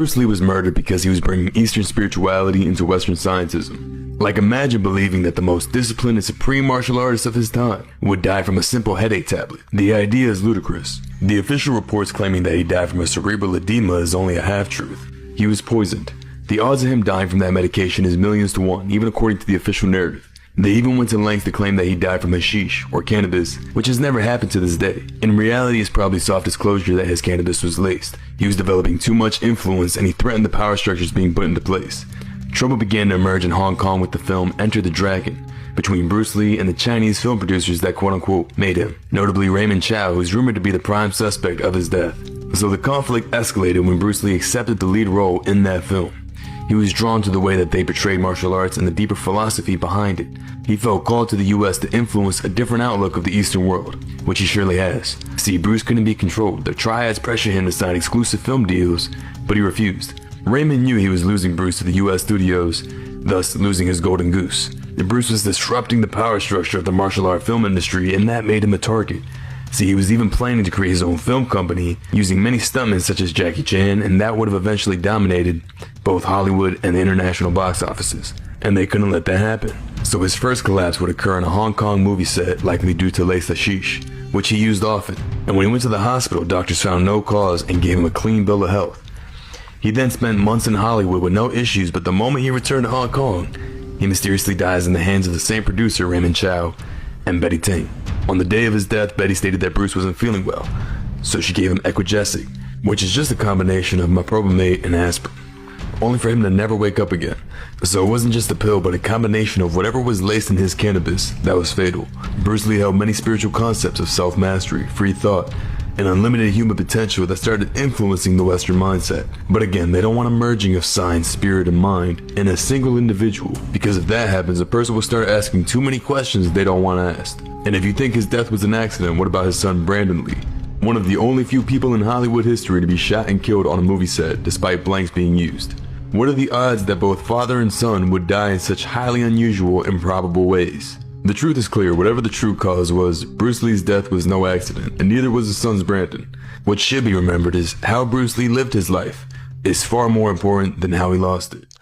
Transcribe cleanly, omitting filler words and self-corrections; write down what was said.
Bruce Lee was murdered because he was bringing Eastern spirituality into Western scientism. Like, imagine believing that the most disciplined and supreme martial artist of his time would die from a simple headache tablet. The idea is ludicrous. The official reports claiming that he died from a cerebral edema is only a half-truth. He was poisoned. The odds of him dying from that medication is millions to one, even according to the official narrative. They even went to lengths to claim that he died from hashish, or cannabis, which has never happened to this day. In reality, it's probably soft disclosure that his cannabis was laced. He was developing too much influence and he threatened the power structures being put into place. Trouble began to emerge in Hong Kong with the film Enter the Dragon, between Bruce Lee and the Chinese film producers that quote-unquote made him, notably Raymond Chow, who is rumored to be the prime suspect of his death. So the conflict escalated when Bruce Lee accepted the lead role in that film. He was drawn to the way that they portrayed martial arts and the deeper philosophy behind it. He felt called to the US to influence a different outlook of the Eastern world, which he surely has. See, Bruce couldn't be controlled. The triads pressured him to sign exclusive film deals, but he refused. Raymond knew he was losing Bruce to the US studios, thus losing his golden goose. Bruce was disrupting the power structure of the martial art film industry, and that made him a target. See, he was even planning to create his own film company, using many stuntmen such as Jackie Chan, and that would have eventually dominated both Hollywood and the international box offices. And they couldn't let that happen. So his first collapse would occur on a Hong Kong movie set, likely due to laced hashish, which he used often. And when he went to the hospital, doctors found no cause and gave him a clean bill of health. He then spent months in Hollywood with no issues, but the moment he returned to Hong Kong, he mysteriously dies in the hands of the same producer, Raymond Chow, and Betty Ting. On the day of his death, Betty stated that Bruce wasn't feeling well, so she gave him Equagesic, which is just a combination of meprovimate and aspirin, only for him to never wake up again. So it wasn't just a pill, but a combination of whatever was laced in his cannabis that was fatal. Bruce Lee held many spiritual concepts of self-mastery, free thought, and unlimited human potential that started influencing the Western mindset. But again, they don't want a merging of science, spirit, and mind in a single individual, because if that happens, a person will start asking too many questions they don't want asked. And if you think his death was an accident, what about his son Brandon Lee? One of the only few people in Hollywood history to be shot and killed on a movie set despite blanks being used. What are the odds that both father and son would die in such highly unusual, improbable ways? The truth is clear. Whatever the true cause was, Bruce Lee's death was no accident, and neither was his son's Brandon. What should be remembered is how Bruce Lee lived his life is far more important than how he lost it.